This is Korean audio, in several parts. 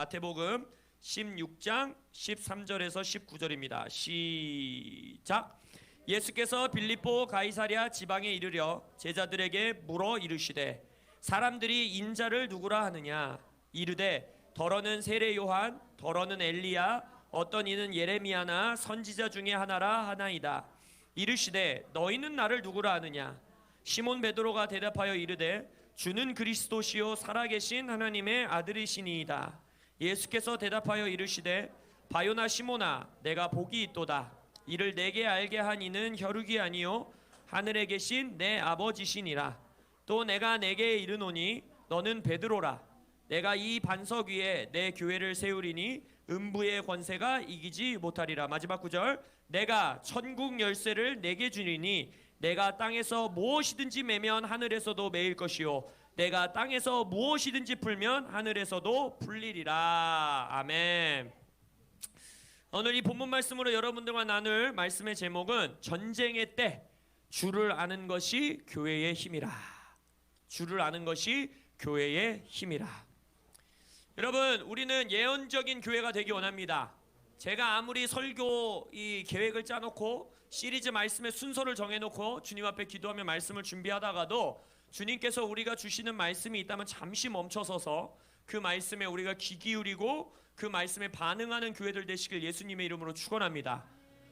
마태복음 16장 13절에서 19절입니다. 시작. 예수께서 빌립보 가이사랴 지방에 이르려 제자들에게 물어 이르시되 사람들이 인자를 누구라 하느냐. 이르되 더러는 세례 요한, 더러는 엘리야, 어떤 이는 예레미야나 선지자 중에 하나라 하나이다. 이르시되 너희는 나를 누구라 하느냐. 시몬 베드로가 대답하여 이르되 주는 그리스도시요 살아계신 하나님의 아들이시니이다. 예수께서 대답하여 이르시되 바요나 시몬아, 내가 복이 있도다. 이를 내게 알게 한 이는 혈육이 아니요 하늘에 계신 내 아버지시니라. 또 내가 내게 이르노니 너는 베드로라. 내가 이 반석 위에 내 교회를 세우리니 음부의 권세가 이기지 못하리라. 마지막 구절. 내가 천국 열쇠를 내게 주리니 내가 땅에서 무엇이든지 매면 하늘에서도 매일 것이요 내가 땅에서 무엇이든지 풀면 하늘에서도 풀리리라. 아멘. 오늘 이 본문 말씀으로 여러분들과 나눌 말씀의 제목은 전쟁의 때 주를 아는 것이 교회의 힘이라. 주를 아는 것이 교회의 힘이라. 여러분, 우리는 예언적인 교회가 되기 원합니다. 제가 아무리 설교 이 계획을 짜놓고 시리즈 말씀의 순서를 정해놓고 주님 앞에 기도하며 말씀을 준비하다가도 주님께서 우리가 주시는 말씀이 있다면 잠시 멈춰서서 그 말씀에 우리가 귀 기울이고 그 말씀에 반응하는 교회들 되시길 예수님의 이름으로 축원합니다.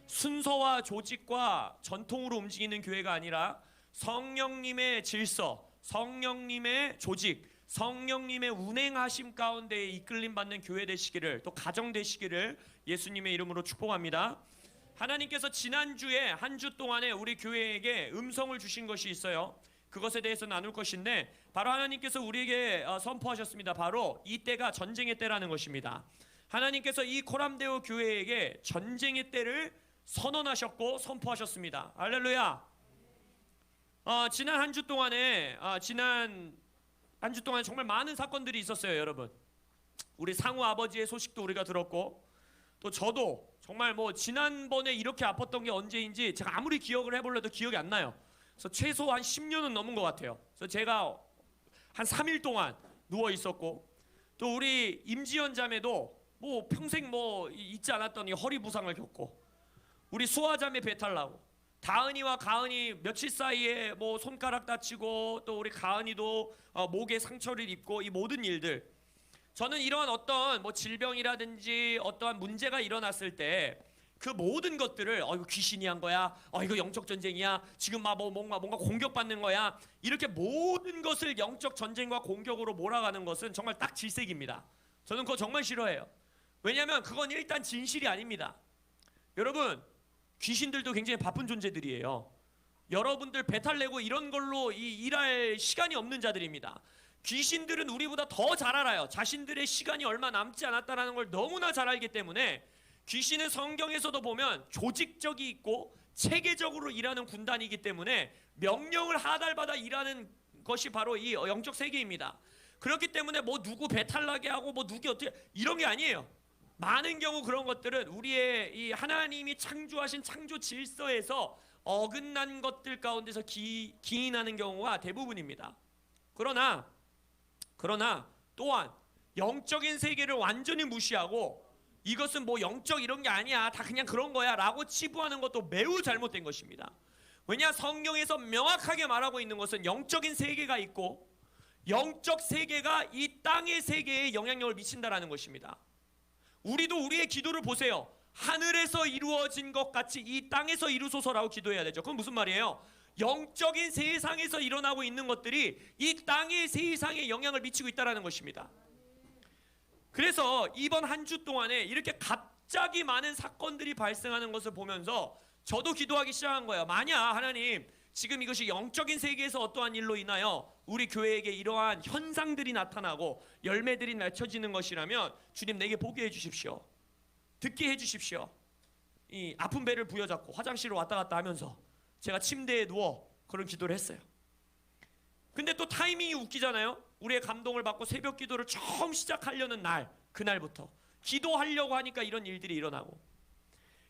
순서와 조직과 전통으로 움직이는 교회가 아니라 성령님의 질서, 성령님의 조직, 성령님의 운행하심 가운데에 이끌림 받는 교회 되시기를, 또 가정 되시기를 예수님의 이름으로 축복합니다. 하나님께서 지난주에 한 주 동안에 우리 교회에게 음성을 주신 것이 있어요. 그것에 대해서 나눌 것인데, 바로 하나님께서 우리에게 선포하셨습니다. 바로 이 때가 전쟁의 때라는 것입니다. 하나님께서 이 코람데오 교회에게 전쟁의 때를 선언하셨고 선포하셨습니다. 할렐루야. 지난 한 주 동안에 정말 많은 사건들이 있었어요. 여러분, 우리 상우 아버지의 소식도 우리가 들었고, 또 저도 정말 지난번에 이렇게 아팠던 게 언제인지 제가 아무리 기억을 해보려도 기억이 안 나요. 그래서 최소 한 10년은 넘은 것 같아요. 그래서 제가 한 3일 동안 누워 있었고, 또 우리 임지연 자매도 평생 잊지 않았던 이 허리 부상을 겪고, 우리 수아 자매 배탈 나고, 다은이와 가은이 며칠 사이에 손가락 다치고, 또 우리 가은이도 목에 상처를 입고, 이 모든 일들, 저는 이러한 어떤 질병이라든지 어떠한 문제가 일어났을 때 그 모든 것들을 이거 귀신이 한 거야, 이거 영적 전쟁이야, 지금 뭔가 공격받는 거야, 이렇게 모든 것을 영적 전쟁과 공격으로 몰아가는 것은 정말 딱 질색입니다. 저는 그거 정말 싫어해요. 왜냐하면 그건 일단 진실이 아닙니다. 여러분, 귀신들도 굉장히 바쁜 존재들이에요. 여러분들 배탈 내고 이런 걸로 일할 시간이 없는 자들입니다. 귀신들은 우리보다 더 잘 알아요. 자신들의 시간이 얼마 남지 않았다는 걸 너무나 잘 알기 때문에, 귀신은 성경에서도 보면 조직적이 있고 체계적으로 일하는 군단이기 때문에 명령을 하달받아 일하는 것이 바로 이 영적 세계입니다. 그렇기 때문에 누구 배탈 나게 하고 누구 어떻게 이런 게 아니에요. 많은 경우 그런 것들은 우리의 이 하나님이 창조하신 창조 질서에서 어긋난 것들 가운데서 기인하는 경우가 대부분입니다. 그러나 또한 영적인 세계를 완전히 무시하고 이것은 영적 이런 게 아니야, 다 그냥 그런 거야 라고 치부하는 것도 매우 잘못된 것입니다. 왜냐, 성경에서 명확하게 말하고 있는 것은 영적인 세계가 있고, 영적 세계가 이 땅의 세계에 영향력을 미친다라는 것입니다. 우리도 우리의 기도를 보세요. 하늘에서 이루어진 것 같이 이 땅에서 이루소서라고 기도해야 되죠. 그건 무슨 말이에요? 영적인 세상에서 일어나고 있는 것들이 이 땅의 세상에 영향을 미치고 있다는 것입니다. 그래서 이번 한 주 동안에 이렇게 갑자기 많은 사건들이 발생하는 것을 보면서 저도 기도하기 시작한 거예요. 만약 하나님, 지금 이것이 영적인 세계에서 어떠한 일로 인하여 우리 교회에게 이러한 현상들이 나타나고 열매들이 맺혀지는 것이라면 주님, 내게 보게 해주십시오. 듣게 해주십시오. 이 아픈 배를 부여잡고 화장실을 왔다 갔다 하면서 제가 침대에 누워 그런 기도를 했어요. 근데 또 타이밍이 웃기잖아요. 우리의 감동을 받고 새벽 기도를 처음 시작하려는 그날부터 기도하려고 하니까 이런 일들이 일어나고,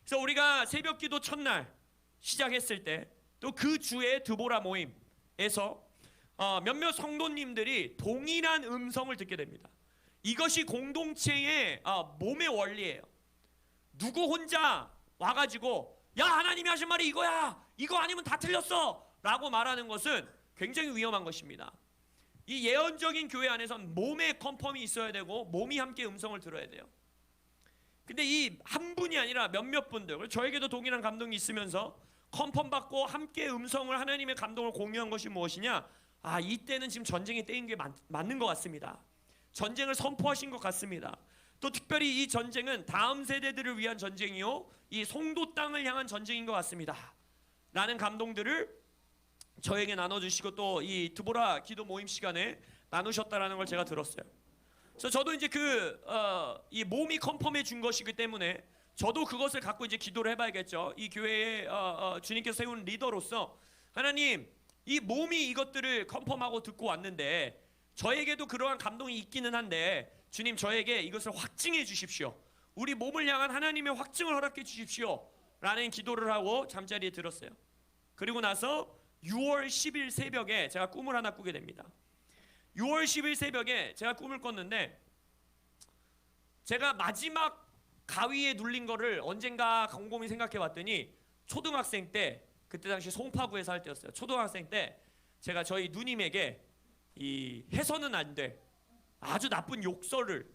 그래서 우리가 새벽 기도 첫날 시작했을 때, 또 그 주에 드보라 모임에서 몇몇 성도님들이 동일한 음성을 듣게 됩니다. 이것이 공동체의 몸의 원리예요. 누구 혼자 와가지고 야 하나님이 하신 말이 이거야, 이거 아니면 다 틀렸어 라고 말하는 것은 굉장히 위험한 것입니다. 이 예언적인 교회 안에선 몸의 컨펌이 있어야 되고 몸이 함께 음성을 들어야 돼요. 근데 이 한 분이 아니라 몇몇 분들, 저에게도 동일한 감동이 있으면서 컨펌 받고 함께 음성을, 하나님의 감동을 공유한 것이 무엇이냐, 이때는 지금 전쟁의 때인 게 맞는 것 같습니다. 전쟁을 선포하신 것 같습니다. 또 특별히 이 전쟁은 다음 세대들을 위한 전쟁이요, 이 송도 땅을 향한 전쟁인 것 같습니다 라는 감동들을 저에게 나눠주시고 또 이 드보라 기도 모임 시간에 나누셨다라는 걸 제가 들었어요. 그래서 저도 이제 이 몸이 컨펌해 준 것이기 때문에 저도 그것을 갖고 이제 기도를 해봐야겠죠. 이 교회에 주님께서 세운 리더로서 하나님, 이 몸이 이것들을 컨펌하고 듣고 왔는데 저에게도 그러한 감동이 있기는 한데 주님, 저에게 이것을 확증해 주십시오. 우리 몸을 향한 하나님의 확증을 허락해 주십시오 라는 기도를 하고 잠자리에 들었어요. 그리고 나서 6월 10일 새벽에 제가 꿈을 하나 꾸게 됩니다. 6월 10일 새벽에 제가 꿈을 꿨는데, 제가 마지막 가위에 눌린 거를 언젠가 곰곰이 생각해 봤더니 초등학생 때, 그때 당시 송파구에서 할 때였어요. 초등학생 때 제가 저희 누님에게 이 해서는 안 돼 아주 나쁜 욕설을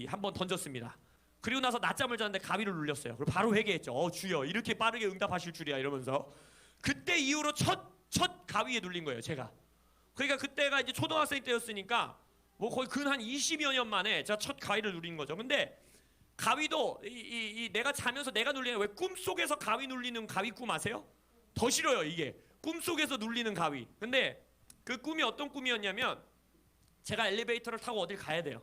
한번 던졌습니다. 그리고 나서 낮잠을 잤는데 가위를 눌렸어요. 그리고 바로 회개했죠. 주여, 이렇게 빠르게 응답하실 줄이야 이러면서. 그때 이후로 첫 가위에 눌린 거예요, 제가. 그러니까 그때가 이제 초등학생 때였으니까 뭐 거의 근 한 20여 년 만에 제가 첫 가위를 누린 거죠. 근데 가위도 내가 자면서 내가 눌리는, 왜 꿈속에서 가위 눌리는 가위 꿈 아세요? 더 싫어요, 이게. 꿈속에서 눌리는 가위. 근데 그 꿈이 어떤 꿈이었냐면, 제가 엘리베이터를 타고 어딜 가야 돼요.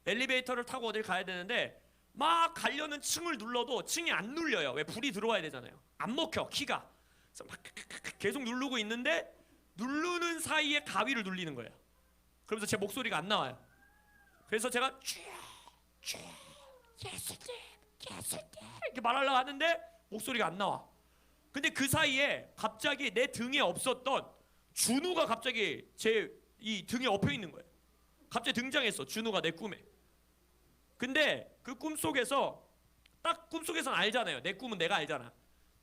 엘리베이터를 타고 어딜 가야 되는데 막 가려는 층을 눌러도 층이 안 눌려요. 왜? 불이 들어와야 되잖아요. 안 먹혀, 키가. 그래서 막 계속 누르고 있는데 누르는 사이에 가위를 눌리는 거예요. 그러면서 제 목소리가 안 나와요. 그래서 제가 예수님 이렇게 말하려고 하는데 목소리가 안 나와. 근데 그 사이에 갑자기 내 등에 없었던 준우가 갑자기 제 이 등에 엎여 있는 거예요. 갑자기 등장했어, 준우가 내 꿈에. 근데 그 꿈속에서, 딱 꿈속에서는 알잖아요. 내 꿈은 내가 알잖아.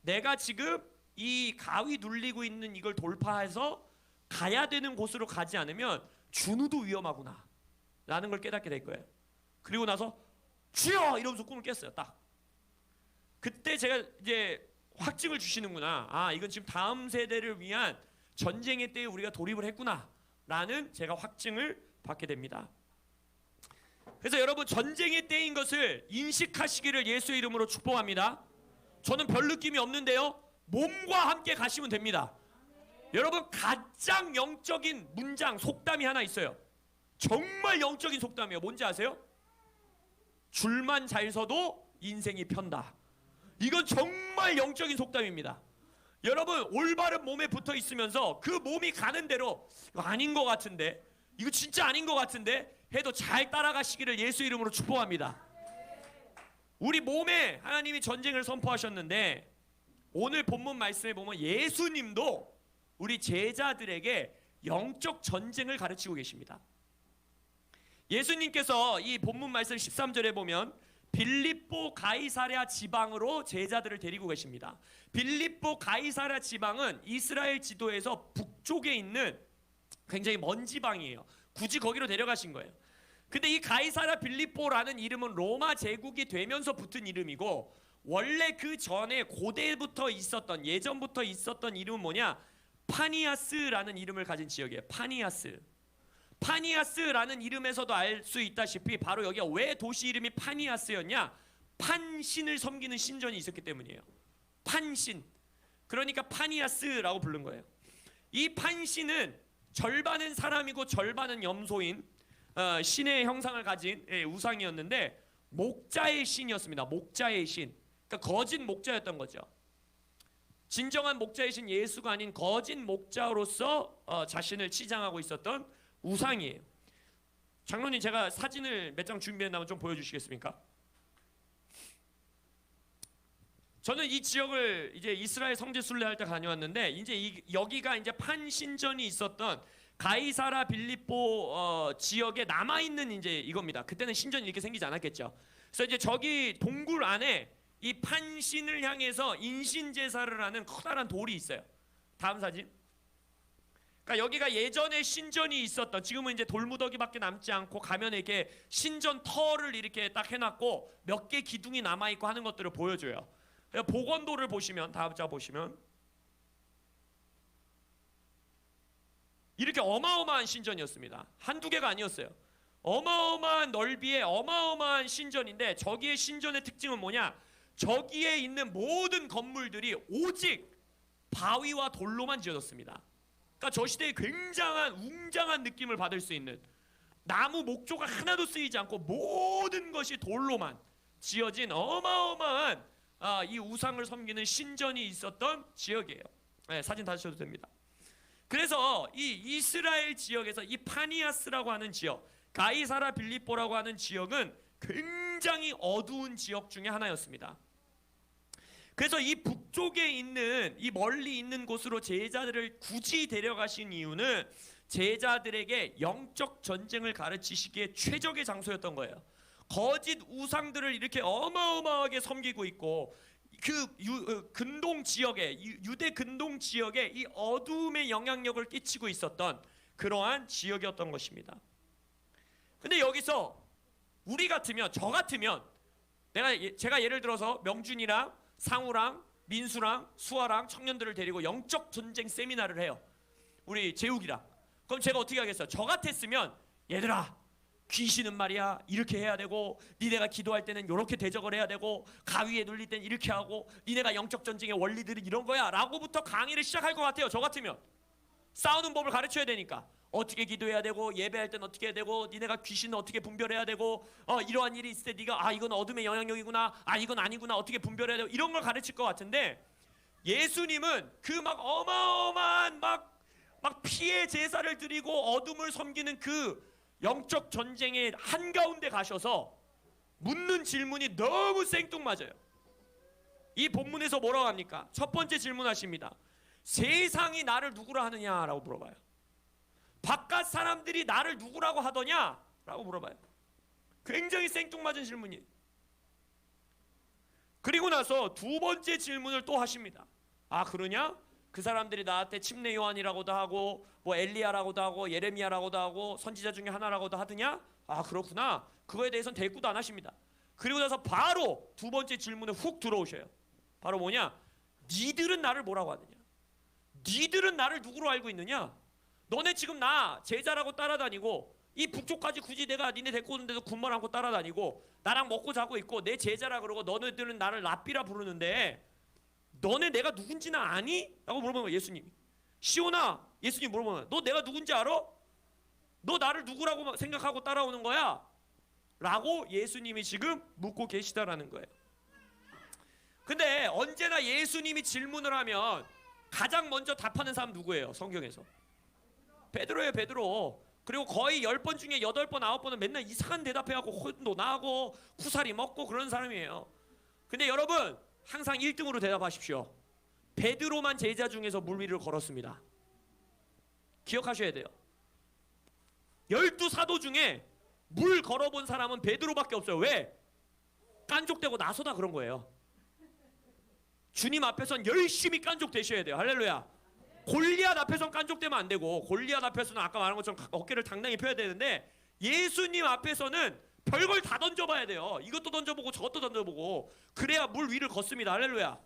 내가 지금 이 가위 눌리고 있는 이걸 돌파해서 가야 되는 곳으로 가지 않으면 준우도 위험하구나 라는 걸 깨닫게 될 거예요. 그리고 나서 주여! 이러면서 꿈을 깼어요. 딱 그때 제가 이제 확증을 주시는구나, 이건 지금 다음 세대를 위한 전쟁의 때에 우리가 돌입을 했구나 라는 제가 확증을 받게 됩니다. 그래서 여러분, 전쟁의 때인 것을 인식하시기를 예수의 이름으로 축복합니다. 저는 별 느낌이 없는데요, 몸과 함께 가시면 됩니다. 여러분, 가장 영적인 문장, 속담이 하나 있어요. 정말 영적인 속담이에요. 뭔지 아세요? 줄만 잘 서도 인생이 편다. 이건 정말 영적인 속담입니다. 여러분, 올바른 몸에 붙어 있으면서 그 몸이 가는 대로 이거 아닌 것 같은데, 이거 진짜 아닌 것 같은데 해도 잘 따라가시기를 예수 이름으로 축복합니다. 우리 몸에 하나님이 전쟁을 선포하셨는데, 오늘 본문 말씀에 보면 예수님도 우리 제자들에게 영적 전쟁을 가르치고 계십니다. 예수님께서 이 본문 말씀 13절에 보면 빌립보 가이사랴 지방으로 제자들을 데리고 계십니다. 빌립보 가이사랴 지방은 이스라엘 지도에서 북쪽에 있는 굉장히 먼 지방이에요. 굳이 거기로 데려가신 거예요. 근데 이 가이사랴 빌립보라는 이름은 로마 제국이 되면서 붙은 이름이고, 원래 그 전에 고대부터 있었던, 예전부터 있었던 이름은 뭐냐? 파니아스라는 이름을 가진 지역이에요. 파니아스라는 이름에서도 알 수 있다시피 바로 여기가 왜 도시 이름이 파니아스였냐? 판신을 섬기는 신전이 있었기 때문이에요. 판신. 그러니까 파니아스라고 부른 거예요. 이 판신은 절반은 사람이고 절반은 염소인 신의 형상을 가진 우상이었는데, 목자의 신이었습니다. 목자의 신. 그러니까 거짓 목자였던 거죠. 진정한 목자의 신 예수가 아닌 거짓 목자로서 자신을 치장하고 있었던 우상이에요. 장로님, 제가 사진을 몇 장 준비했나면 좀 보여주시겠습니까? 저는 이 지역을 이제 이스라엘 성지 순례할 때 다녀왔는데, 이제 여기가 이제 판신전이 있었던 가이사라 빌립보 지역에 남아 있는 이제 이겁니다. 그때는 신전이 이렇게 생기지 않았겠죠. 그래서 이제 저기 동굴 안에 이 판신을 향해서 인신 제사를 하는 커다란 돌이 있어요. 다음 사진. 그러니까 여기가 예전에 신전이 있었던, 지금은 이제 돌무더기밖에 남지 않고 가면 이렇게 신전 터를 이렇게 딱 해놨고 몇 개 기둥이 남아 있고 하는 것들을 보여줘요. 복원도를 보시면, 다음 자 보시면 이렇게 어마어마한 신전이었습니다. 한두 개가 아니었어요. 어마어마한 넓이에 어마어마한 신전인데, 저기의 신전의 특징은 뭐냐? 저기에 있는 모든 건물들이 오직 바위와 돌로만 지어졌습니다. 그러니까 저 시대에 굉장한 웅장한 느낌을 받을 수 있는, 나무 목조가 하나도 쓰이지 않고 모든 것이 돌로만 지어진 어마어마한 이 우상을 섬기는 신전이 있었던 지역이에요. 네, 사진 다시 쳐도 됩니다. 그래서 이 이스라엘 지역에서 이 파니아스라고 하는 지역, 가이사라 빌립보라고 하는 지역은 굉장히 어두운 지역 중에 하나였습니다. 그래서 이 북쪽에 있는, 이 멀리 있는 곳으로 제자들을 굳이 데려가신 이유는 제자들에게 영적 전쟁을 가르치시기에 최적의 장소였던 거예요. 거짓 우상들을 이렇게 어마어마하게 섬기고 있고, 그 근동 지역에, 유대 근동 지역에 이 어두움의 영향력을 끼치고 있었던 그러한 지역이었던 것입니다. 근데 여기서 우리 같으면, 저 같으면, 제가 예를 들어서 명준이랑 상우랑 민수랑 수아랑 청년들을 데리고 영적 전쟁 세미나를 해요. 우리 재욱이랑. 그럼 제가 어떻게 하겠어요? 저 같았으면, 얘들아, 귀신은 말이야 이렇게 해야 되고, 니네가 기도할 때는 이렇게 대적을 해야 되고, 가위에 눌릴 때는 이렇게 하고, 니네가 영적 전쟁의 원리들은 이런 거야 라고부터 강의를 시작할 것 같아요. 저 같으면 싸우는 법을 가르쳐야 되니까, 어떻게 기도해야 되고, 예배할 때는 어떻게 해야 되고, 니네가 귀신은 어떻게 분별해야 되고, 이러한 일이 있을 때 네가 이건 어둠의 영향력이구나, 이건 아니구나, 어떻게 분별해야 되고, 이런 걸 가르칠 것 같은데, 예수님은 그 막 어마어마한 막 피의 제사를 드리고 어둠을 섬기는 그 영적 전쟁의 한가운데 가셔서 묻는 질문이 너무 생뚱맞아요. 이 본문에서 뭐라고 합니까? 첫 번째 질문하십니다. 세상이 나를 누구라 하느냐라고 물어봐요. 바깥 사람들이 나를 누구라고 하더냐? 라고 물어봐요. 굉장히 생뚱맞은 질문이에요. 그리고 나서 두 번째 질문을 또 하십니다. 그러냐? 그 사람들이 나한테 침례 요한이라고도 하고, 뭐 엘리야라고도 하고, 예레미야라고도 하고, 선지자 중에 하나라고도 하더냐? 그렇구나. 그거에 대해서는 대꾸도 안 하십니다. 그리고 나서 바로 두 번째 질문에 훅 들어오셔요. 바로 뭐냐? 니들은 나를 뭐라고 하느냐? 니들은 나를 누구로 알고 있느냐? 너네 지금 나 제자라고 따라다니고, 이 북쪽까지 굳이 내가 니네 데리고 오는데도 군말 않고 따라다니고, 나랑 먹고 자고 있고 내 제자라 그러고, 너네들은 나를 랍비라 부르는데 너네 내가 누군지는 아니? 라고 물어보는 예수님이. 시온아, 예수님 물어보면, 너 내가 누군지 알아? 너 나를 누구라고 생각하고 따라오는 거야? 라고 예수님이 지금 묻고 계시다라는 거예요. 근데 언제나 예수님이 질문을 하면 가장 먼저 답하는 사람 누구예요? 성경에서 베드로예요. 베드로. 그리고 거의 10번 중에 8번 9번은 맨날 이상한 대답해갖고 혼도 나고 쿠사리 먹고 그런 사람이에요. 근데 여러분, 항상 1등으로 대답하십시오. 베드로만 제자 중에서 물 위를 걸었습니다. 기억하셔야 돼요. 12사도 중에 물 걸어본 사람은 베드로밖에 없어요. 왜? 깐족되고 나서다 그런 거예요. 주님 앞에선 열심히 깐족되셔야 돼요. 할렐루야. 골리앗 앞에선 깐족되면 안 되고, 골리앗 앞에서는 아까 말한 것처럼 어깨를 당당히 펴야 되는데, 예수님 앞에서는 별걸 다 던져봐야 돼요. 이것도 던져보고 저것도 던져보고, 그래야 물 위를 걷습니다. 할렐루야.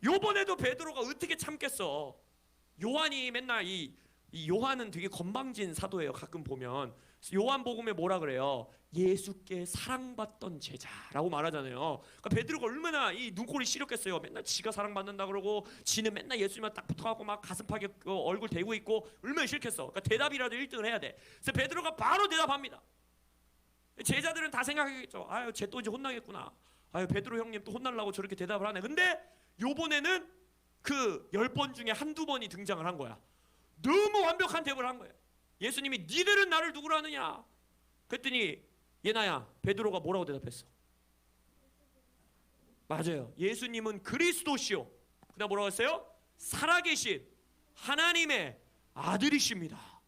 요번에도 베드로가 어떻게 참겠어. 요한이 맨날 이 요한은 되게 건방진 사도예요. 가끔 보면 요한복음에 뭐라 그래요? 예수께 사랑받던 제자라고 말하잖아요. 그러니까 베드로가 얼마나 이 눈꼴이 시렸겠어요. 맨날 지가 사랑받는다 그러고, 지는 맨날 예수님만 딱 붙어갖고 막 가슴팍에 얼굴 대고 있고, 얼마나 싫겠어. 그러니까 대답이라도 1등을 해야 돼. 그래서 베드로가 바로 대답합니다. 제자들은 다 생각하겠죠. 쟤 또 이제 혼나겠구나. 베드로 형님 또 혼날라고 저렇게 대답을 하네. 근데 요번에는 그 10번 중에 한두 번이 등장을 한 거야. 너무 완벽한 대답을 한 거예요. 예수님이 니들은 나를 누구라 하느냐? 그랬더니 예나야, 베드로가 뭐라고 대답했어? 맞아요. 예수님은 그리스도시요. 그다음 뭐라고 했어요? 살아계신 하나님의 아들이십니다.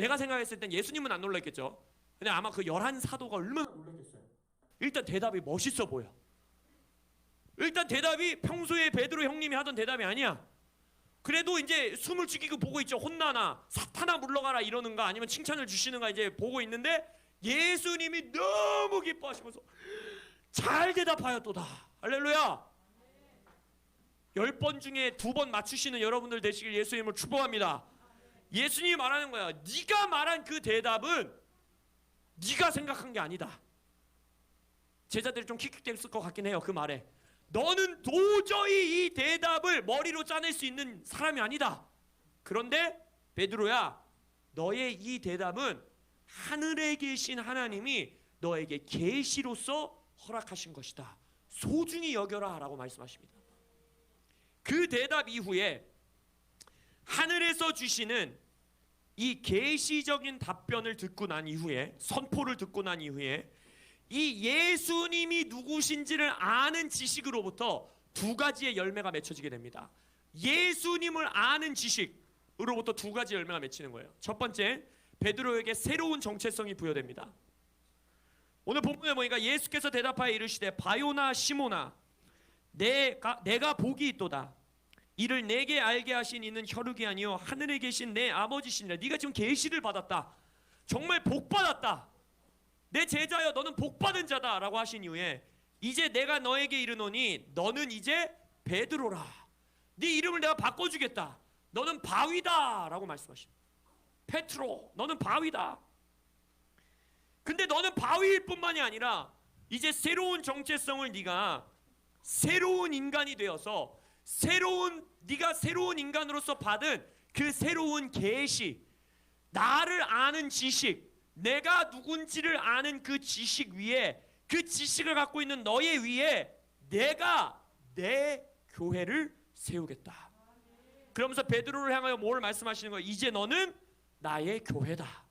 내가 생각했을 땐 예수님은 안 놀랐겠죠. 근데 아마 그 11사도가 얼마나 놀랐겠어요. 일단 대답이 멋있어 보여. 일단 대답이 평소에 베드로 형님이 하던 대답이 아니야. 그래도 이제 숨을 죽이고 보고 있죠. 혼나나 사탄아 물러가라 이러는가 아니면 칭찬을 주시는가 이제 보고 있는데 예수님이 너무 기뻐하시면서 잘 대답하였도다. 할렐루야. 10번 중에 2번 맞추시는 여러분들 되시길 예수님을 축복합니다. 예수님이 말하는 거야. 네가 말한 그 대답은 네가 생각한 게 아니다. 제자들이 좀 킥킥댔을 것 같긴 해요. 그 말에 너는 도저히 이 대답을 머리로 짜낼 수 있는 사람이 아니다. 그런데 베드로야, 너의 이 대답은 하늘에 계신 하나님이 너에게 계시로서 허락하신 것이다. 소중히 여겨라 라고 말씀하십니다. 그 대답 이후에 하늘에서 주시는 이 계시적인 답변을 듣고 난 이후에, 선포를 듣고 난 이후에 이 예수님이 누구신지를 아는 지식으로부터 2가지의 열매가 맺혀지게 됩니다. 예수님을 아는 지식으로부터 2가지 열매가 맺히는 거예요. 첫 번째, 베드로에게 새로운 정체성이 부여됩니다. 오늘 본문에 보니까 예수께서 대답하여 이르시되 바요나 시모나 내가 복이 있도다. 이를 내게 알게 하신 이는 혈육이 아니요 하늘에 계신 내 아버지시니라. 네가 지금 계시를 받았다. 정말 복 받았다. 내 제자여 너는 복받은 자다 라고 하신 이후에 이제 내가 너에게 이르노니 너는 이제 베드로라. 네 이름을 내가 바꿔주겠다. 너는 바위다 라고 말씀하십니다. 페트로, 너는 바위다. 근데 너는 바위일 뿐만이 아니라 이제 새로운 정체성을 네가 새로운 인간이 되어서 네가 새로운 인간으로서 받은 그 새로운 계시, 나를 아는 지식, 내가 누군지를 아는 그 지식 위에, 그 지식을 갖고 있는 너의 위에 내가 내 교회를 세우겠다. 그러면서 베드로를 향하여 뭘 말씀하시는 거예요? 이제 너는 나의 교회다.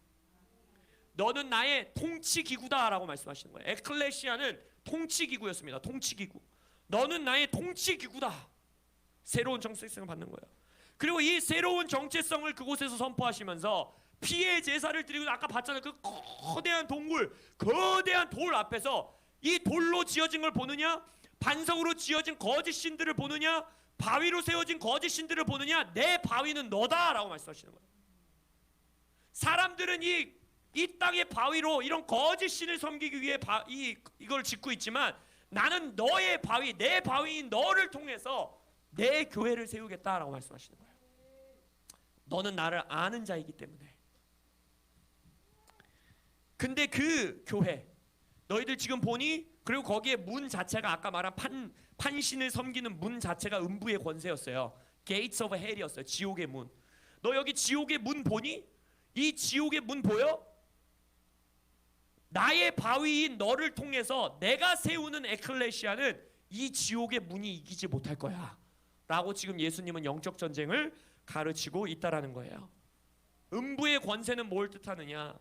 너는 나의 통치기구다 라고 말씀하시는 거예요. 에클레시아는 통치기구였습니다. 통치기구. 너는 나의 통치기구다. 새로운 정체성을 받는 거예요. 그리고 이 새로운 정체성을 그곳에서 선포하시면서 피의 제사를 드리고, 아까 봤잖아요. 그 거대한 동굴, 거대한 돌 앞에서 이 돌로 지어진 걸 보느냐, 반석으로 지어진 거짓 신들을 보느냐, 바위로 세워진 거짓 신들을 보느냐, 내 바위는 너다 라고 말씀하시는 거예요. 사람들은 이 땅의 바위로 이런 거짓 신을 섬기기 위해 이걸 짓고 있지만 나는 너의 바위, 내 바위인 너를 통해서 내 교회를 세우겠다라고 말씀하시는 거예요. 너는 나를 아는 자이기 때문에. 근데 그 교회, 너희들 지금 보니, 그리고 거기에 문 자체가 아까 말한 판신을 섬기는 문 자체가 음부의 권세였어요. Gates of Hell이었어요. 지옥의 문. 너 여기 지옥의 문 보니? 이 지옥의 문 보여? 나의 바위인 너를 통해서 내가 세우는 에클레시아는 이 지옥의 문이 이기지 못할 거야 라고 지금 예수님은 영적 전쟁을 가르치고 있다라는 거예요. 음부의 권세는 뭘 뜻하느냐?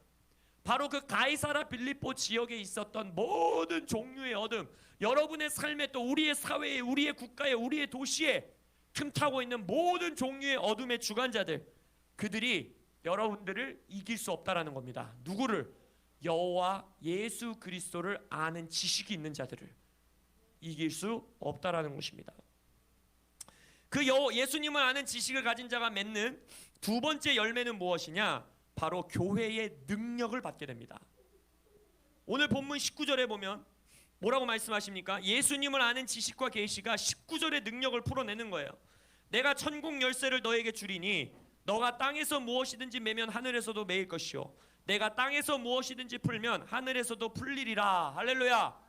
바로 그 가이사라 빌립보 지역에 있었던 모든 종류의 어둠, 여러분의 삶에, 또 우리의 사회에, 우리의 국가에, 우리의 도시에 틈타고 있는 모든 종류의 어둠의 주관자들, 그들이 여러분들을 이길 수 없다라는 겁니다. 누구를? 여호와 예수 그리스도를 아는 지식이 있는 자들을 이길 수 없다라는 것입니다. 그 예수님을 아는 지식을 가진 자가 맺는 2번째 열매는 무엇이냐? 바로 교회의 능력을 받게 됩니다. 오늘 본문 19절에 보면 뭐라고 말씀하십니까? 예수님을 아는 지식과 계시가 19절의 능력을 풀어내는 거예요. 내가 천국 열쇠를 너에게 주리니 너가 땅에서 무엇이든지 매면 하늘에서도 매일 것이요 내가 땅에서 무엇이든지 풀면 하늘에서도 풀리리라. 할렐루야.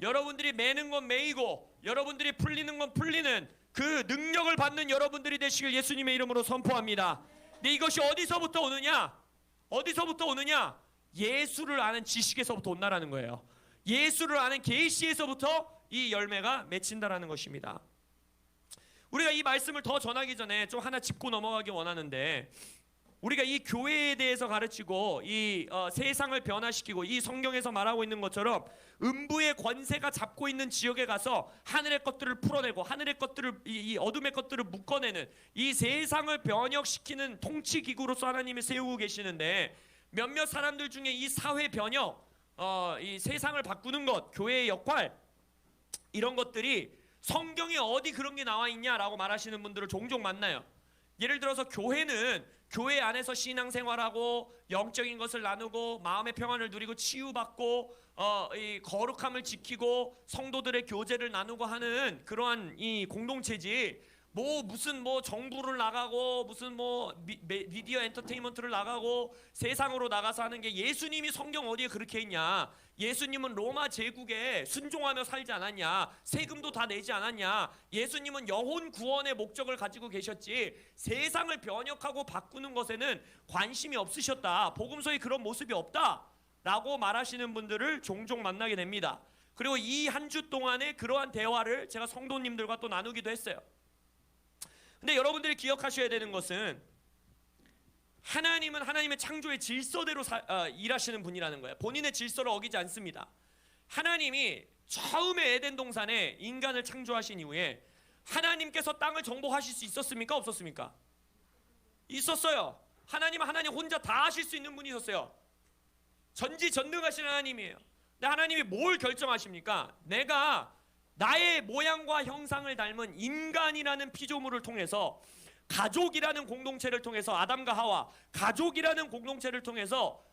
여러분들이 매는 건 매이고 여러분들이 풀리는 건 풀리는 그 능력을 받는 여러분들이 되시길 예수님의 이름으로 선포합니다. 근데 이것이 어디서부터 오느냐? 어디서부터 오느냐? 예수를 아는 지식에서부터 온다라는 거예요. 예수를 아는 계시에서부터 이 열매가 맺힌다라는 것입니다. 우리가 이 말씀을 더 전하기 전에 좀 하나 짚고 넘어가기 원하는데, 우리가 이 교회에 대해서 가르치고 이 세상을 변화시키고 이 성경에서 말하고 있는 것처럼 음부의 권세가 잡고 있는 지역에 가서 하늘의 것들을 풀어내고 하늘의 것들을 이 어둠의 것들을 묶어내는 이 세상을 변혁시키는 통치 기구로서 하나님이 세우고 계시는데, 몇몇 사람들 중에 이 사회 변혁, 이 세상을 바꾸는 것, 교회의 역할, 이런 것들이 성경에 어디 그런 게 나와 있냐라고 말하시는 분들을 종종 만나요. 예를 들어서 교회는 교회 안에서 신앙생활하고 영적인 것을 나누고 마음의 평안을 누리고 치유받고 이 거룩함을 지키고 성도들의 교제를 나누고 하는 그러한 이 공동체지, 무슨 정부를 나가고 무슨 미디어 엔터테인먼트를 나가고 세상으로 나가서 하는 게, 예수님이 성경 어디에 그렇게 있냐? 예수님은 로마 제국에 순종하며 살지 않았냐? 세금도 다 내지 않았냐? 예수님은 영혼 구원의 목적을 가지고 계셨지 세상을 변혁하고 바꾸는 것에는 관심이 없으셨다. 복음서에 그런 모습이 없다 라고 말하시는 분들을 종종 만나게 됩니다. 그리고 이 한 주 동안에 그러한 대화를 제가 성도님들과 또 나누기도 했어요. 근데 여러분들이 기억하셔야 되는 것은, 하나님은 하나님의 창조의 질서대로 일하시는 분이라는 거예요. 본인의 질서를 어기지 않습니다. 하나님이 처음에 에덴 동산에 인간을 창조하신 이후에 하나님께서 땅을 정복하실 수 있었습니까? 없었습니까? 있었어요. 하나님은 하나님 혼자 다 하실 수 있는 분이셨어요. 전지전능하신 하나님이에요. 근데 하나님이 뭘 결정하십니까? 내가 나의 모양과 형상을 닮은 인간이라는 피조물을 통해서, 가족이라는 공동체를 통해서, 아담과 하와 가족이라는 공동체를 통해서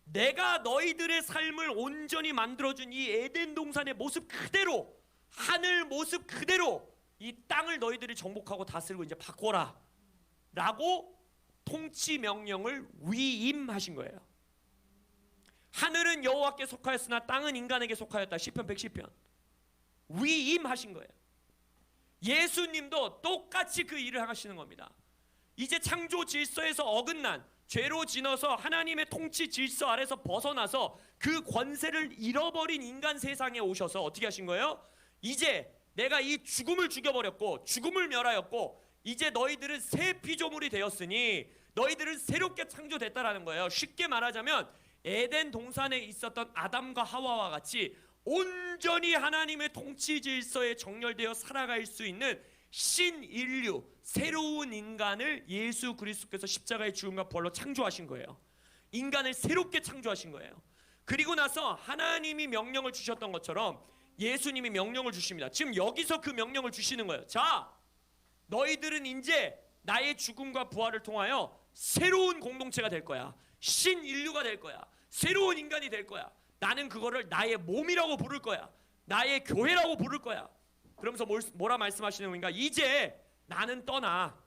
내가 너희들의 삶을 온전히 만들어준 이 에덴 동산의 모습 그대로, 하늘 모습 그대로 이 땅을 너희들이 정복하고 다스리고 이제 바꿔라 라고 통치 명령을 위임하신 거예요. 하늘은 여호와께 속하였으나 땅은 인간에게 속하였다. 시편 110편. 위임하신 거예요. 예수님도 똑같이 그 일을 하시는 겁니다. 이제 창조 질서에서 어긋난, 죄로 지나서 하나님의 통치 질서 아래서 벗어나서 그 권세를 잃어버린 인간 세상에 오셔서 어떻게 하신 거예요? 이제 내가 이 죽음을 죽여버렸고 죽음을 멸하였고 이제 너희들은 새 피조물이 되었으니 너희들은 새롭게 창조됐다라는 거예요. 쉽게 말하자면 에덴 동산에 있었던 아담과 하와와 같이 온전히 하나님의 통치 질서에 정렬되어 살아갈 수 있는 신인류, 새로운 인간을 예수 그리스도께서 십자가의 죽음과 부활로 창조하신 거예요. 인간을 새롭게 창조하신 거예요. 그리고 나서 하나님이 명령을 주셨던 것처럼 예수님이 명령을 주십니다. 지금 여기서 그 명령을 주시는 거예요. 자, 너희들은 이제 나의 죽음과 부활을 통하여 새로운 공동체가 될 거야. 신인류가 될 거야. 새로운 인간이 될 거야. 나는 그거를 나의 몸이라고 부를 거야. 나의 교회라고 부를 거야. 그러면서 뭐라 말씀하시는 겁니까? 이제 나는 떠나.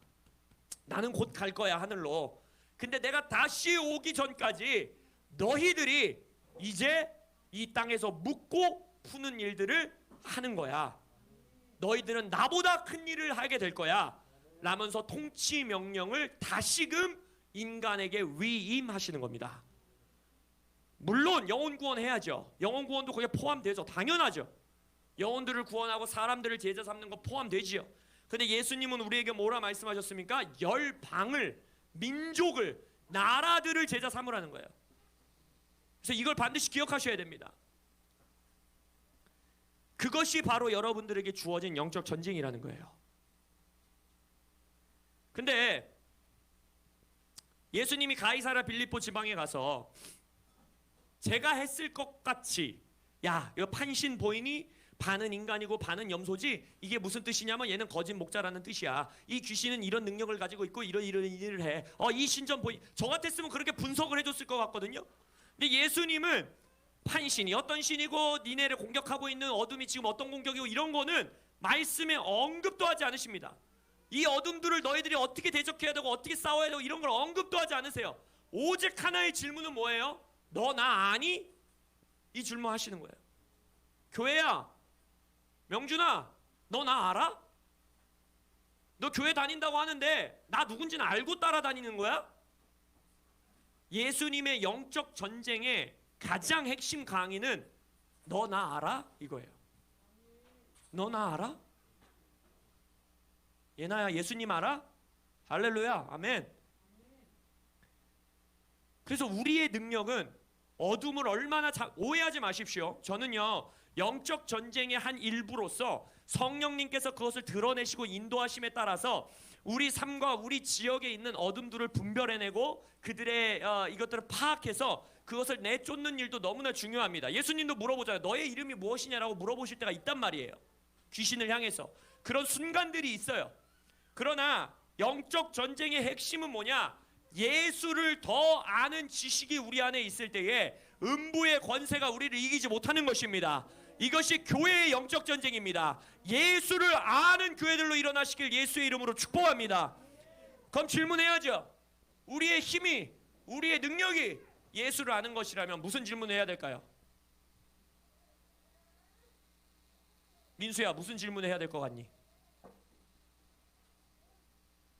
나는 곧 갈 거야, 하늘로. 근데 내가 다시 오기 전까지 너희들이 이제 이 땅에서 묻고 푸는 일들을 하는 거야. 너희들은 나보다 큰 일을 하게 될 거야 라면서 통치 명령을 다시금 인간에게 위임하시는 겁니다. 물론 영혼 구원해야죠. 영혼 구원도 거기에 포함되죠. 당연하죠. 영혼들을 구원하고 사람들을 제자 삼는 거 포함되지요. 근데 예수님은 우리에게 뭐라 말씀하셨습니까? 열방을, 민족을, 나라들을 제자 삼으라는 거예요. 그래서 이걸 반드시 기억하셔야 됩니다. 그것이 바로 여러분들에게 주어진 영적 전쟁이라는 거예요. 근데 예수님이 가이사랴 빌립보 지방에 가서 제가 했을 것 같이, 야, 이거 판신 보이니? 반은 인간이고 반은 염소지? 이게 무슨 뜻이냐면 얘는 거짓 목자라는 뜻이야. 이 귀신은 이런 능력을 가지고 있고 이런 일을 해. 이 신전 보이. 저 같았으면 그렇게 분석을 해줬을 것 같거든요. 근데 예수님은 판신이 어떤 신이고 니네를 공격하고 있는 어둠이 지금 어떤 공격이고 이런 거는 말씀에 언급도 하지 않으십니다. 이 어둠들을 너희들이 어떻게 대적해야 되고 어떻게 싸워야 되고 이런 걸 언급도 하지 않으세요. 오직 하나의 질문은 뭐예요? 너 나 아니? 이 질문 하시는 거예요. 교회야, 명준아, 너 나 알아? 너 교회 다닌다고 하는데 나 누군지는 알고 따라다니는 거야? 예수님의 영적 전쟁의 가장 핵심 강의는 너 나 알아? 이거예요. 너 나 알아? 예나야, 예수님 알아? 할렐루야, 아멘. 그래서 우리의 능력은 어둠을 얼마나 오해하지 마십시오. 저는요, 영적 전쟁의 한 일부로서 성령님께서 그것을 드러내시고 인도하심에 따라서 우리 삶과 우리 지역에 있는 어둠들을 분별해내고 그들의 이것들을 파악해서 그것을 내쫓는 일도 너무나 중요합니다. 예수님도 물어보잖아요. 너의 이름이 무엇이냐라고 물어보실 때가 있단 말이에요. 귀신을 향해서. 그런 순간들이 있어요. 그러나 영적 전쟁의 핵심은 뭐냐? 예수를 더 아는 지식이 우리 안에 있을 때에 음부의 권세가 우리를 이기지 못하는 것입니다. 이것이 교회의 영적 전쟁입니다. 예수를 아는 교회들로 일어나시길 예수의 이름으로 축복합니다. 그럼 질문해야죠. 우리의 힘이, 우리의 능력이 예수를 아는 것이라면 무슨 질문을 해야 될까요? 민수야, 무슨 질문을 해야 될 것 같니?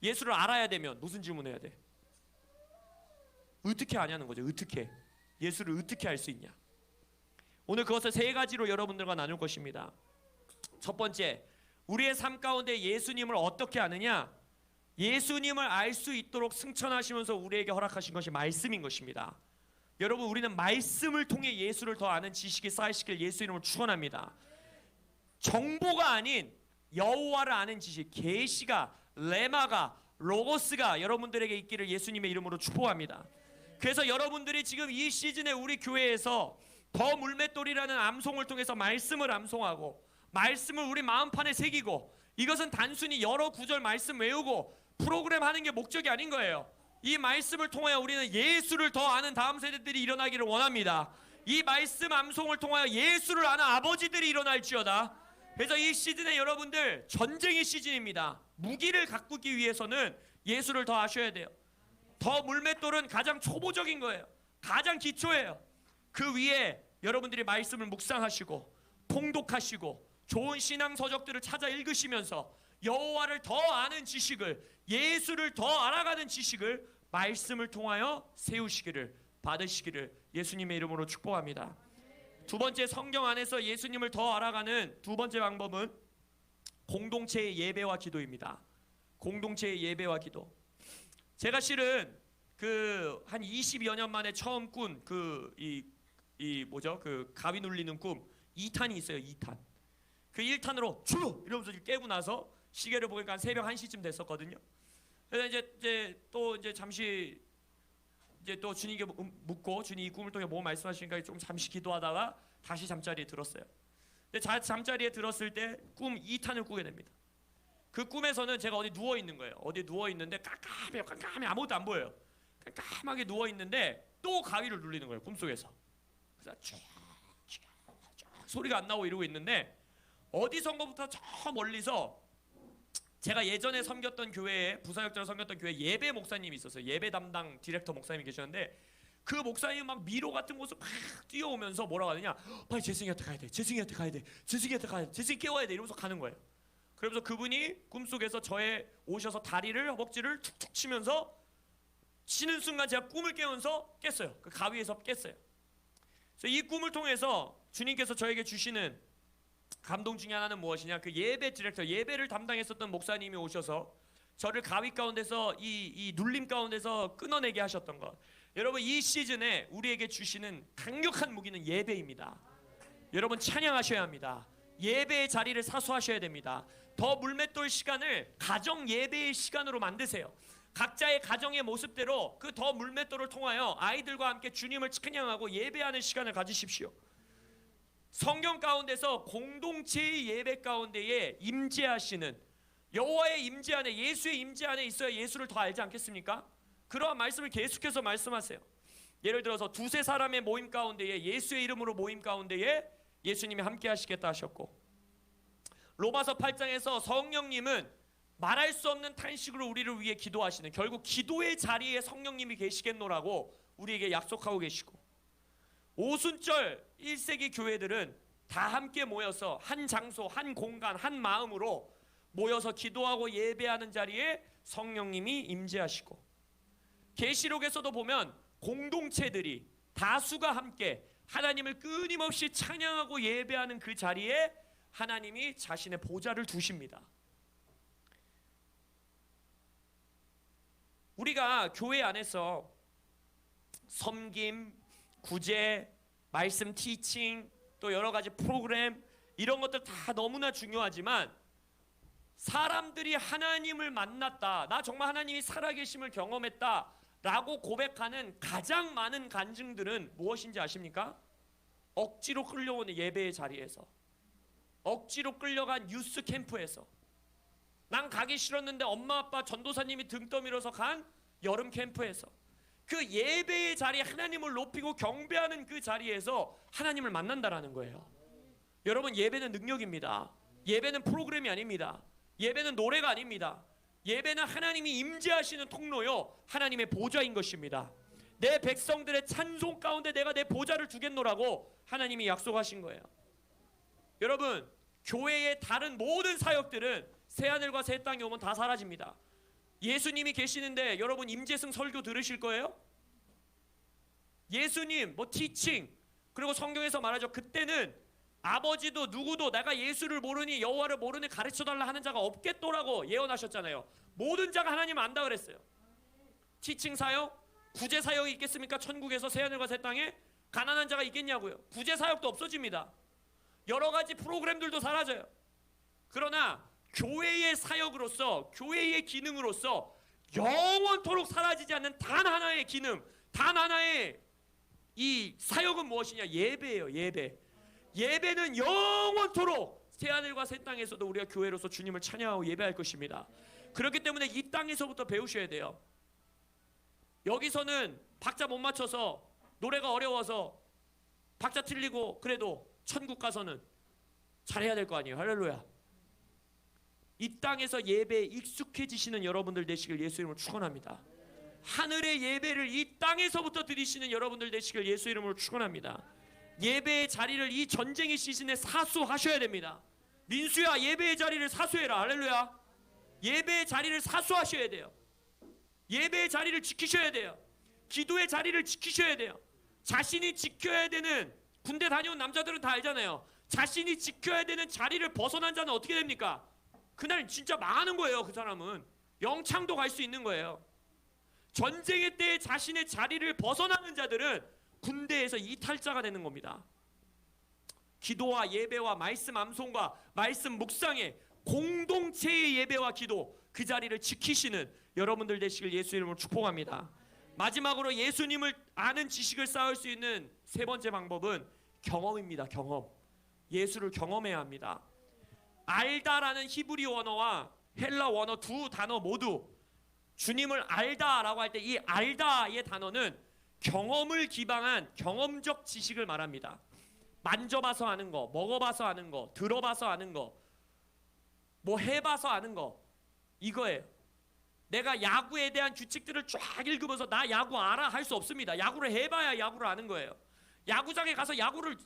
예수를 알아야 되면 무슨 질문을 해야 돼? 어떻게 아냐는 거죠. 어떻게? 예수를 어떻게 알 수 있냐? 오늘 그것을 세 가지로 여러분들과 나눌 것입니다. 첫 번째, 우리의 삶 가운데 예수님을 어떻게 아느냐? 예수님을 알 수 있도록 승천하시면서 우리에게 허락하신 것이 말씀인 것입니다. 여러분, 우리는 말씀을 통해 예수를 더 아는 지식이 쌓이시길 예수 이름으로 축원합니다. 정보가 아닌 여호와를 아는 지식, 계시가, 레마가, 로고스가 여러분들에게 있기를 예수님의 이름으로 축복합니다. 그래서 여러분들이 지금 이 시즌에 우리 교회에서 더 물맷돌이라는 암송을 통해서 말씀을 암송하고 말씀을 우리 마음판에 새기고, 이것은 단순히 여러 구절 말씀 외우고 프로그램 하는 게 목적이 아닌 거예요. 이 말씀을 통하여 우리는 예수를 더 아는 다음 세대들이 일어나기를 원합니다. 이 말씀 암송을 통하여 예수를 아는 아버지들이 일어날지어다. 그래서 이 시즌에 여러분들 전쟁의 시즌입니다. 무기를 가꾸기 위해서는 예수를 더 아셔야 돼요. 더 물맷돌은 가장 초보적인 거예요. 가장 기초예요. 그 위에 여러분들이 말씀을 묵상하시고 통독하시고 좋은 신앙 서적들을 찾아 읽으시면서 여호와를 더 아는 지식을, 예수를 더 알아가는 지식을 말씀을 통하여 세우시기를 받으시기를 예수님의 이름으로 축복합니다. 두 번째, 성경 안에서 예수님을 더 알아가는 두 번째 방법은 공동체의 예배와 기도입니다. 공동체의 예배와 기도. 제가 실은 한 20여 년 만에 처음 꾼 가위 눌리는 꿈 2탄이 있어요. 2탄. 그 1탄으로 주여 이러면서 깨고 나서 시계를 보니까 한 새벽 1시쯤 됐었거든요. 그래서 이제 잠시 또 주님께 묻고 주님 이 꿈을 통해 뭐 말씀하시니까 좀 잠시 기도하다가 다시 잠자리에 들었어요. 근데 잠자리에 들었을 때 꿈 2탄을 꾸게 됩니다. 그 꿈에서는 제가 어디 누워 있는 거예요. 어디 누워 있는데 깜깜해 아무것도 안 보여요. 깜깜하게 누워 있는데 또 가위를 눌리는 거예요. 꿈속에서. 그래서 쭉 소리가 안 나오고 이러고 있는데 어디선가부터 저 멀리서 제가 예전에 섬겼던 교회에, 부사역자로 섬겼던 교회 예배 목사님이 있었어요. 예배 담당 디렉터 목사님이 계셨는데 그 목사님이 막 미로 같은 곳을 막 뛰어오면서 뭐라고 하느냐, 빨리 재승이한테 가야 돼, 재승이한테 가야 돼, 재승이한테 가야 돼, 재승이 깨워야 돼 이러면서 가는 거예요. 그러면서 그분이 꿈속에서 저의 오셔서 다리를, 허벅지를 툭툭 치면서 치는 순간 제가 꿈을 깨면서 깼어요. 그 가위에서 깼어요. 그래서 이 꿈을 통해서 주님께서 저에게 주시는 감동 중에 하나는 무엇이냐, 그 예배 디렉터, 예배를 담당했었던 목사님이 오셔서 저를 가위 가운데서 이 눌림 가운데서 끊어내게 하셨던 것. 여러분, 이 시즌에 우리에게 주시는 강력한 무기는 예배입니다. 여러분, 찬양하셔야 합니다. 예배의 자리를 사수하셔야 됩니다. 더 물맷돌 시간을 가정 예배의 시간으로 만드세요. 각자의 가정의 모습대로 그 더 물맷돌을 통하여 아이들과 함께 주님을 찬양하고 예배하는 시간을 가지십시오. 성경 가운데서 공동체의 예배 가운데에 임재하시는 여호와의 임재 안에, 예수의 임재 안에 있어야 예수를 더 알지 않겠습니까? 그러한 말씀을 계속해서 말씀하세요. 예를 들어서 두세 사람의 모임 가운데에, 예수의 이름으로 모임 가운데에 예수님이 함께 하시겠다 하셨고, 로마서 8장에서 성령님은 말할 수 없는 탄식으로 우리를 위해 기도하시는, 결국 기도의 자리에 성령님이 계시겠노라고 우리에게 약속하고 계시고, 오순절 1세기 교회들은 다 함께 모여서 한 장소, 한 공간, 한 마음으로 모여서 기도하고 예배하는 자리에 성령님이 임재하시고, 계시록에서도 보면 공동체들이 다수가 함께 하나님을 끊임없이 찬양하고 예배하는 그 자리에 하나님이 자신의 보좌를 두십니다. 우리가 교회 안에서 섬김, 구제, 말씀 티칭, 또 여러 가지 프로그램, 이런 것들 다 너무나 중요하지만 사람들이 하나님을 만났다, 나 정말 하나님이 살아계심을 경험했다 라고 고백하는 가장 많은 간증들은 무엇인지 아십니까? 억지로 끌려오는 예배의 자리에서, 억지로 끌려간 유스 캠프에서, 난 가기 싫었는데 엄마 아빠 전도사님이 등 떠밀어서 간 여름 캠프에서, 그 예배의 자리에 하나님을 높이고 경배하는 그 자리에서 하나님을 만난다라는 거예요. 여러분, 예배는 능력입니다. 예배는 프로그램이 아닙니다. 예배는 노래가 아닙니다. 예배는 하나님이 임재하시는 통로요, 하나님의 보좌인 것입니다. 내 백성들의 찬송 가운데 내가 내 보좌를 두겠노라고 하나님이 약속하신 거예요. 여러분, 교회의 다른 모든 사역들은 새하늘과 새 땅이 오면 다 사라집니다. 예수님이 계시는데 여러분 임재승 설교 들으실 거예요? 예수님 뭐 티칭, 그리고 성경에서 말하죠, 그때는 아버지도 누구도 내가 예수를 모르니 여호와를 모르니 가르쳐달라 하는 자가 없겠도라고 예언하셨잖아요. 모든 자가 하나님 안다 그랬어요. 티칭 사역, 구제 사역이 있겠습니까? 천국에서 새하늘과 새 땅에 가난한 자가 있겠냐고요. 구제 사역도 없어집니다. 여러 가지 프로그램들도 사라져요. 그러나 교회의 사역으로서, 교회의 기능으로서 영원토록 사라지지 않는 단 하나의 기능, 단 하나의 이 사역은 무엇이냐? 예배예요. 예배. 예배는 영원토록 새하늘과 새 땅에서도 우리가 교회로서 주님을 찬양하고 예배할 것입니다. 그렇기 때문에 이 땅에서부터 배우셔야 돼요. 여기서는 박자 못 맞춰서 노래가 어려워서 박자 틀리고 그래도 천국 가서는 잘해야 될 거 아니에요. 할렐루야. 이 땅에서 예배에 익숙해지시는 여러분들 되시길 예수 이름으로 축원합니다. 하늘의 예배를 이 땅에서부터 드리시는 여러분들 되시길 예수 이름으로 축원합니다. 예배의 자리를 이 전쟁의 시즌에 사수하셔야 됩니다. 민수야, 예배의 자리를 사수해라. 할렐루야. 예배의 자리를 사수하셔야 돼요. 예배의 자리를 지키셔야 돼요. 기도의 자리를 지키셔야 돼요. 자신이 지켜야 되는, 군대 다녀온 남자들은 다 알잖아요. 자신이 지켜야 되는 자리를 벗어난 자는 어떻게 됩니까? 그날 진짜 망하는 거예요. 그 사람은 영창도 갈 수 있는 거예요. 전쟁의 때에 자신의 자리를 벗어나는 자들은 군대에서 이탈자가 되는 겁니다. 기도와 예배와 말씀 암송과 말씀 묵상의 공동체의 예배와 기도, 그 자리를 지키시는 여러분들 되시길 예수 이름으로 축복합니다. 마지막으로 예수님을 아는 지식을 쌓을 수 있는 세 번째 방법은 경험입니다. 경험. 예수를 경험해야 합니다. 알다라는 히브리 원어와 헬라 원어 두 단어 모두 주님을 알다라고 할 때 이 알다의 단어는 경험을 기반한 경험적 지식을 말합니다. 만져봐서 아는 거, 먹어봐서 아는 거, 들어봐서 아는 거, 뭐 해봐서 아는 거, 이거예요. 내가 야구에 대한 규칙들을 쫙 읽으면서 나 야구 알아 할 수 없습니다. 야구를 해봐야 야구를 아는 거예요. 야구장에 가서 야구를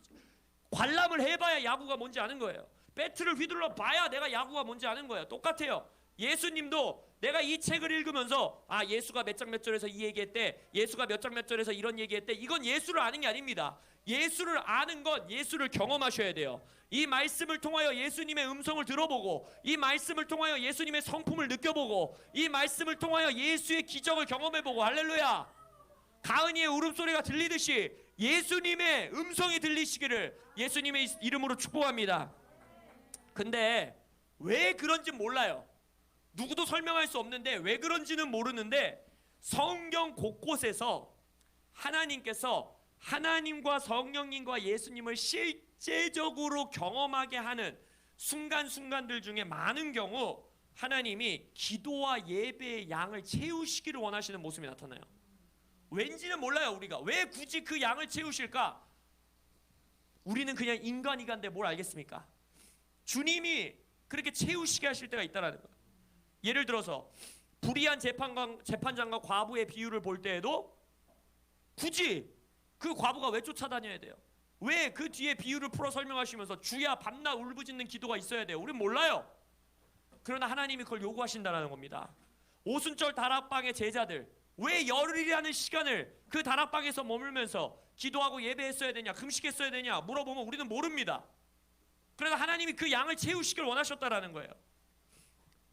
관람을 해봐야 야구가 뭔지 아는 거예요. 배트를 휘둘러 봐야 내가 야구가 뭔지 아는 거예요. 똑같아요. 예수님도 내가 이 책을 읽으면서 아, 예수가 몇 장 몇 절에서 이 얘기했대, 예수가 몇 장 몇 절에서 이런 얘기했대, 이건 예수를 아는 게 아닙니다. 예수를 아는 건 예수를 경험하셔야 돼요. 이 말씀을 통하여 예수님의 음성을 들어보고, 이 말씀을 통하여 예수님의 성품을 느껴보고, 이 말씀을 통하여 예수의 기적을 경험해보고. 할렐루야. 가은이의 울음소리가 들리듯이 예수님의 음성이 들리시기를 예수님의 이름으로 축복합니다. 근데 왜 그런지 몰라요. 누구도 설명할 수 없는데 왜 그런지는 모르는데 성경 곳곳에서 하나님께서 하나님과 성령님과 예수님을 실제적으로 경험하게 하는 순간순간들 중에 많은 경우 하나님이 기도와 예배의 양을 채우시기를 원하시는 모습이 나타나요. 왠지는 몰라요. 우리가 왜 굳이 그 양을 채우실까? 우리는 그냥 인간인데 뭘 알겠습니까? 주님이 그렇게 채우시게 하실 때가 있다라는 거예요. 예를 들어서 불의한 재판장과 과부의 비유를 볼 때에도 굳이 그 과부가 왜 쫓아다녀야 돼요? 왜 그 뒤에 비유를 풀어 설명하시면서 주야 밤낮 울부짖는 기도가 있어야 돼요? 우린 몰라요. 그러나 하나님이 그걸 요구하신다는 겁니다. 오순절 다락방의 제자들 왜 열흘이라는 시간을 그 다락방에서 머물면서 기도하고 예배했어야 되냐, 금식했어야 되냐 물어보면 우리는 모릅니다. 그래서 하나님이 그 양을 채우시길 원하셨다라는 거예요.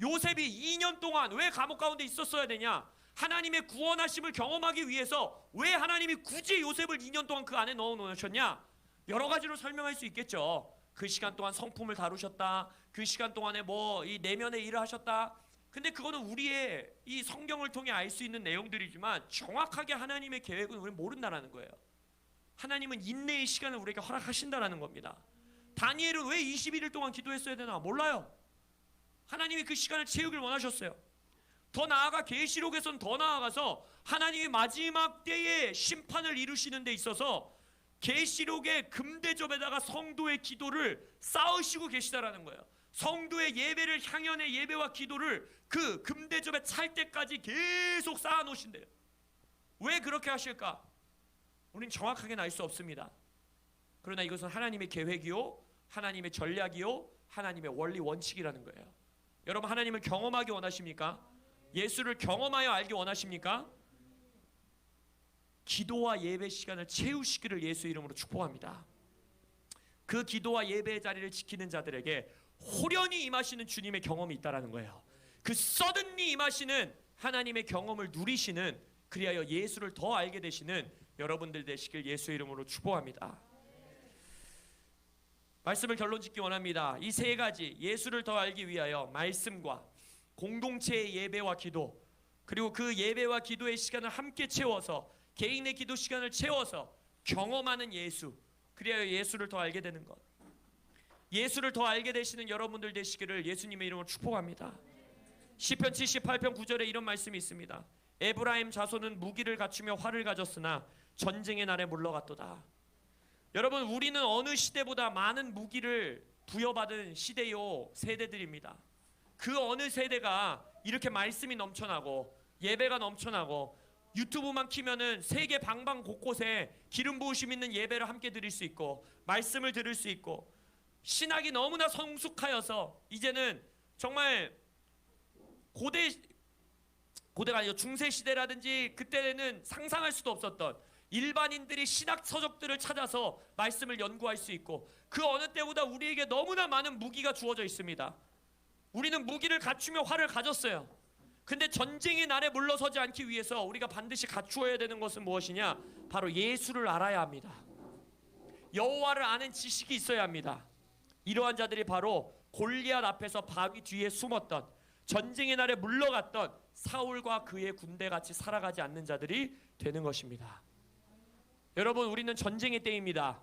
요셉이 2년 동안 왜 감옥 가운데 있었어야 되냐? 하나님의 구원하심을 경험하기 위해서 왜 하나님이 굳이 요셉을 2년 동안 그 안에 넣어 놓으셨냐? 여러 가지로 설명할 수 있겠죠. 그 시간 동안 성품을 다루셨다. 그 시간 동안에 뭐 이 내면의 일을 하셨다. 근데 그거는 우리의 이 성경을 통해 알 수 있는 내용들이지만 정확하게 하나님의 계획은 우리는 모른다라는 거예요. 하나님은 인내의 시간을 우리에게 허락하신다라는 겁니다. 다니엘은 왜 21일 동안 기도했어야 되나? 몰라요. 하나님이 그 시간을 채우길 원하셨어요. 더 나아가 계시록에서는 더 나아가서 하나님이 마지막 때에 심판을 이루시는 데 있어서 계시록의 금대접에다가 성도의 기도를 쌓으시고 계시다라는 거예요. 성도의 예배를, 향연의 예배와 기도를 그 금대접에 찰 때까지 계속 쌓아 놓으신대요. 왜 그렇게 하실까? 우린 정확하게는 알 수 없습니다. 그러나 이것은 하나님의 계획이요, 하나님의 전략이요, 하나님의 원리 원칙이라는 거예요. 여러분, 하나님을 경험하기 원하십니까? 예수를 경험하여 알기 원하십니까? 기도와 예배 시간을 채우시기를 예수 이름으로 축복합니다. 그 기도와 예배의 자리를 지키는 자들에게 호련히 임하시는 주님의 경험이 있다라는 거예요. 그 서든리 임하시는 하나님의 경험을 누리시는, 그리하여 예수를 더 알게 되시는 여러분들 되시길 예수 이름으로 축복합니다. 말씀을 결론 짓기 원합니다. 이 세 가지, 예수를 더 알기 위하여 말씀과 공동체의 예배와 기도, 그리고 그 예배와 기도의 시간을 함께 채워서 개인의 기도 시간을 채워서 경험하는 예수, 그래야 예수를 더 알게 되는 것, 예수를 더 알게 되시는 여러분들 되시기를 예수님의 이름으로 축복합니다. 시편 78편 9절에 이런 말씀이 있습니다. 에브라임 자손은 무기를 갖추며 활을 가졌으나 전쟁의 날에 물러갔도다. 여러분, 우리는 어느 시대보다 많은 무기를 부여받은 시대요 세대들입니다. 그 어느 세대가 이렇게 말씀이 넘쳐나고 예배가 넘쳐나고 유튜브만 키면은 세계 방방 곳곳에 기름 부으심 있는 예배를 함께 드릴 수 있고 말씀을 들을 수 있고 신학이 너무나 성숙하여서 이제는 정말 고대가 아니고 중세 시대라든지 그때는 상상할 수도 없었던 일반인들이 신학 서적들을 찾아서 말씀을 연구할 수 있고 그 어느 때보다 우리에게 너무나 많은 무기가 주어져 있습니다. 우리는 무기를 갖추며 활을 가졌어요. 근데 전쟁의 날에 물러서지 않기 위해서 우리가 반드시 갖추어야 되는 것은 무엇이냐? 바로 예수를 알아야 합니다. 여호와를 아는 지식이 있어야 합니다. 이러한 자들이 바로 골리앗 앞에서 바위 뒤에 숨었던, 전쟁의 날에 물러갔던 사울과 그의 군대같이 살아가지 않는 자들이 되는 것입니다. 여러분, 우리는 전쟁의 때입니다.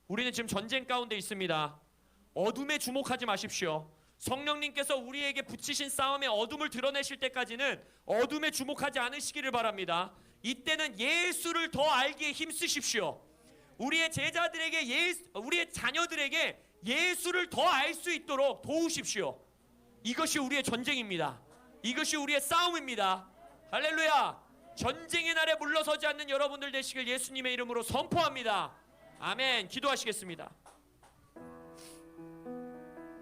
우리는 지금 전쟁 가운데 있습니다. 어둠에 주목하지 마십시오. 성령님께서 우리에게 붙이신 싸움의 어둠을 드러내실 때까지는 어둠에 주목하지 않으시기를 바랍니다. 이때는 예수를 더 알기에 힘쓰십시오. 우리의 제자들에게 우리의 자녀들에게 예수를 더 알 수 있도록 도우십시오. 이것이 우리의 전쟁입니다. 이것이 우리의 싸움입니다. 할렐루야. 전쟁의 날에 물러서지 않는 여러분들 되시길 예수님의 이름으로 선포합니다. 아멘. 기도하시겠습니다.